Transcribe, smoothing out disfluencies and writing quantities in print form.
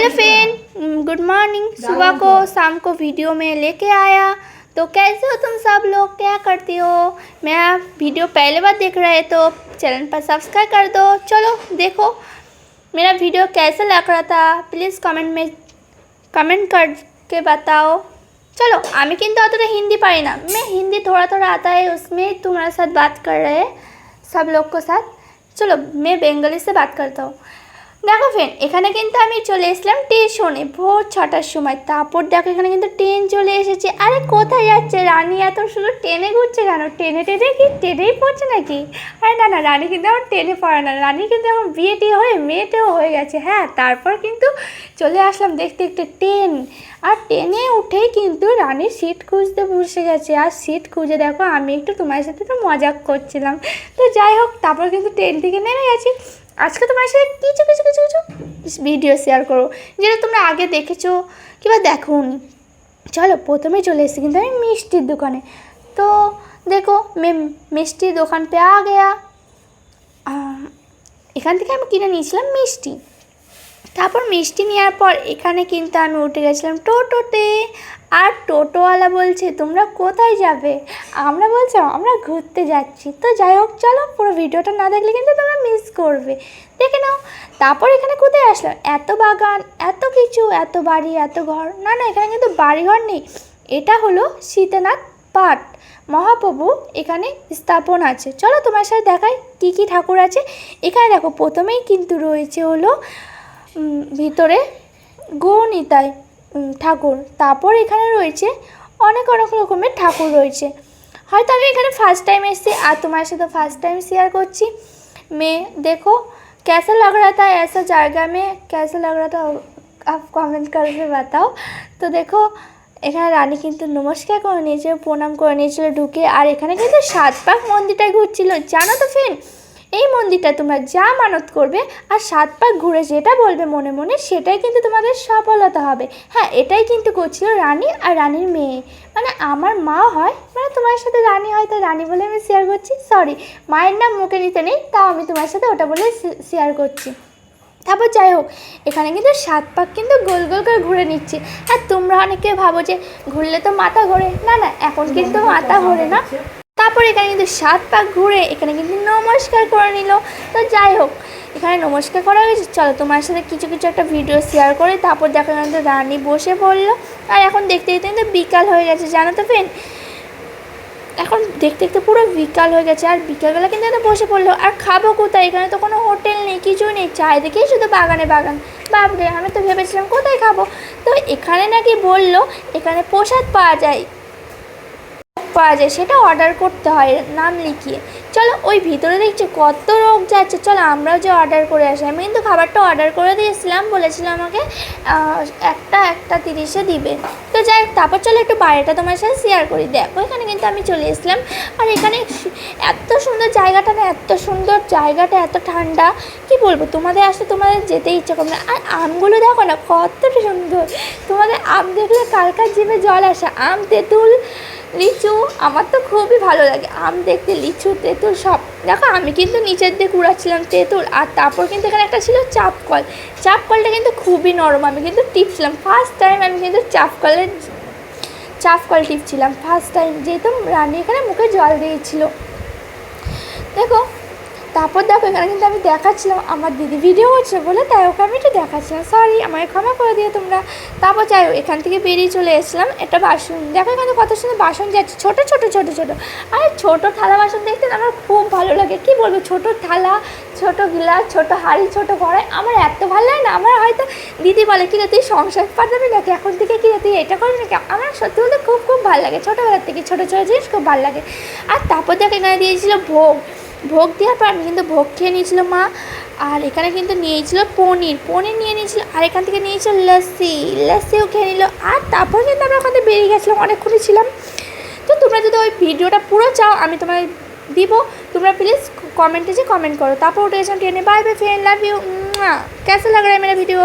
Hello friend, good morning. सुबह को शाम को वीडियो में लेके आया। तो कैसे हो तुम सब लोग, क्या करती हो? मेरा वीडियो पहले बार देख रहे तो चैनल पर सब्सक्राइब कर दो। चलो देखो मेरा वीडियो कैसा लग रहा था, प्लीज़ कमेंट में कमेंट करके बताओ। चलो আমি কিন্তু অতটা হিন্দি পারি না, मैं हिंदी थोड़ा थोड़ा आता है, उसमें तुम्हारे साथ बात कर रहे सब लोग को साथ। चलो मैं बेंगली से बात करता हूँ। देखो फ्रेंड, এখানে কিন্তু আমি চলে এসলাম স্টেশনে ভোর 6টার সময়। তারপর দেখো এখানে কিন্তু ট্রেন চলে এসেছে। আরে কোথায় যাচ্ছে রানী? এত শুধু ট্রেনে ঘুরছে কেন? ট্রেনে কি ট্রেনেই পড়ছে নাকি? আরে না না, রানী কিন্তু এখন ট্রেনে পড়ে না, রানী কিন্তু এখন বিয়েটি হয়ে মেয়েটেও হয়ে গেছে। হ্যাঁ, তারপর কিন্তু চলে আসলাম দেখতে একটু ট্রেন। আর ট্রেনে উঠেই কিন্তু রানীর সিট খুঁজতে বসে গেছে। আর সিট খুঁজে দেখো আমি একটু তোমার সাথে তো মজাক করছিলাম। তো যাই হোক, তারপর কিন্তু ট্রেন থেকে নেমে গেছি। আজকে তোমার সাথে কিছু কিছু কিছু কিছু ভিডিও শেয়ার করো যেটা তোমরা আগে দেখেছো কিংবা দেখোনি। চলো প্রথমে চলে এসেছি কিন্তু আমি মিষ্টির দোকানে। তো দেখো मैं মিষ্টির দোকান पे आ गया। এখান থেকে আমি কিনে নিয়েছিলাম মিষ্টি। তারপর মিষ্টি নেওয়ার পর এখানে কিন্তু আমি উঠে গেছিলাম টোটোতে। আর টোটোওয়ালা বলছে তোমরা কোথায় যাবে? আমরা বলছিলাম আমরা ঘুরতে যাচ্ছি। তো যাই হোক, চলো পুরো ভিডিওটা না দেখলে কিন্তু তোমরা মিস করবে, দেখে নাও। তারপর এখানে কোথায় আসলাম? এত বাগান, এত কিছু, এত বাড়ি, এত ঘর। না না, এখানে কিন্তু বাড়িঘর নেই, এটা হলো সীতানাথ পাঠ মহাপ্রভু এখানে স্থাপন আছে। চলো তোমার সাথে দেখাই কি কি ঠাকুর আছে। এখানে দেখো প্রথমেই কিন্তু রয়েছে হলো ভিতরে গৌনিতাই ঠাকুর। তারপর এখানে রয়েছে অনেক অনেক রকমের ঠাকুর রয়েছে। হয়তো আমি এখানে ফার্স্ট টাইম এসেছি আর তোমার সাথে ফার্স্ট টাइम शेयर করছি। मैं देखो कैसा लग रहा था ऐसा जगह में, कैसा लग रहा था आप कमेंट करके बताओ। तो देखो এখানে রানী কিন্তু নমস্কার করে নিয়েছে, প্রণাম করে নিয়েছিল ঢুকে। আর এখানে কিন্তু সাতপাক মন্দিরটাই ঘুরছিল। জানো তো ফ্রেন্ড, এই মন্দিরটা তোমরা যা মানত করবে আর 7 পাক ঘুরে যেটা বলবে মনে মনে সেটাই কিন্তু তোমাদের সফলতা হবে। হ্যাঁ, এটাই কিন্তু করছিল রানী আর রানীর মেয়ে, মানে আমার মা হয়, মানে তোমার সাথে রানী হয় তাই রানী বলে আমি শেয়ার করছি। সরি, মায়ের নাম মুখে নিতে নেই, তাও আমি তোমার সাথে ওটা বলে শেয়ার করছি। তারপর যাই হোক, এখানে কিন্তু 7 পাক কিন্তু গোল গোল করে ঘুরে নিচ্ছি। আর তোমরা অনেকে ভাবো যে ঘুরলে তো মাথা ঘোরে। না না, এখন কিন্তু মাথা ঘোরে না। তারপর এখানে কিন্তু 7 পাক ঘুরে এখানে কিন্তু নমস্কার করে নিল। তো যাই হোক, এখানে নমস্কার করা হয়েছে। চলো তোমার সাথে কিছু কিছু একটা ভিডিও শেয়ার করে। তারপর দেখো কিন্তু রানী বসে পড়লো। আর এখন দেখতে দেখতে কিন্তু বিকাল হয়ে গেছে, জানো তো ফ্রেন্ড, এখন দেখতে দেখতে পুরো বিকাল হয়ে গেছে। আর বিকালবেলা কিন্তু এত বসে পড়লো। আর খাবো কোথায়? এখানে তো কোনো হোটেল নেই, কিছু নেই, চারিদিকেই শুধু বাগানে বাগান। বাপরে, আমি তো ভেবেছিলাম কোথায় খাবো। তো এখানে নাকি বললো এখানে প্রসাদ পাওয়া যায়, সেটা অর্ডার করতে হয় নাম লিখিয়ে। চলো ওই ভিতরে দেখছি কত লোক যাচ্ছে, চলো আমরাও যে অর্ডার করে আসি। আমি কিন্তু খাবারটা অর্ডার করে দিয়েছিলাম, বলেছিলাম আমাকে একটা 30-এ দিবে। তো যাই হোক, তারপর চলো একটু বাইরেটা তোমার সাথে শেয়ার করি। দেখো এখানে কিন্তু আমি চলে এসলাম। আর এখানে এত সুন্দর জায়গাটা না, এত সুন্দর জায়গাটা, এত ঠান্ডা, কি বলবো, তোমাদের আসলে তোমাদের যেতে ইচ্ছা করবে না। আর আমগুলো দেখো না কতটা সুন্দর, তোমাদের আম দেখলে কালকার জিভে জল আসে। আম, তেঁতুল, লিচু আমার তো খুবই ভালো লাগে আম দেখতে, লিচু, তেঁতুল সব। দেখো আমি কিন্তু নিচের দিকে কুড়াচ্ছিলাম তেঁতুল। আর তারপর কিন্তু এখানে একটা ছিল চাপকল। চাপকলটা কিন্তু খুবই নরম, আমি কিন্তু টিপছিলাম ফার্স্ট টাইম। আমি কিন্তু চাপকল টিপছিলাম ফার্স্ট টাইম, যেহেতু রানী এখানে মুখে জল দিয়েছিল। দেখো তারপর দেখো এখানে কিন্তু আমি দেখাচ্ছিলাম, আমার দিদি ভিডিও করছে বলে তাই ওকে আমি একটু দেখাচ্ছিলাম। সরি, আমায় ক্ষমা করে দিয়ে তোমরা। তারপর যাই হোক, এখান থেকে বেরিয়ে চলে এসেছিলাম একটা বাসন। দেখো এখানে কত সুন্দর বাসন যাচ্ছে, ছোটো ছোটো ছোটো ছোটো। আর ছোটো থালা বাসন দেখতে আমার খুব ভালো লাগে। কি বলবো, ছোটো থালা, ছোটো গিলাস, ছোটো হাঁড়ি, ছোটো কড়াই আমার এত ভালো লাগে না। আমার হয়তো দিদি বলে কিরে তুই সংসার পাঠাবি নাকি এখন থেকে, কিরে তুই এটা করবি নাকি। আমার সত্যি বলতে খুব খুব ভালো লাগে, ছোটোবেলার থেকে ছোটো ছোটো জিনিস খুব ভালো লাগে। আর তারপর দেখো এখানে দিয়েছিল ভোগ দেওয়ার পর আমি কিন্তু ভোগ খেয়ে নিয়েছিল মা। আর এখানে কিন্তু নিয়েছিল পনির নিয়ে নিয়েছিল। আর এখান থেকে নিয়েছিল লস্যিও খেয়ে নিল। আর তারপর কিন্তু আমরা ওখানে বেরিয়ে গেছিলাম, অনেকক্ষণই ছিলাম। তো তোমরা যদি ওই ভিডিওটা পুরো চাও আমি তোমায় দিব, তোমরা প্লিজ কমেন্টে যে কমেন্ট করো। তারপর উঠে গেছিলাম ট্রেনে। Bye bye friend, love you. कैसा लग रहा है मेरा वीडियो?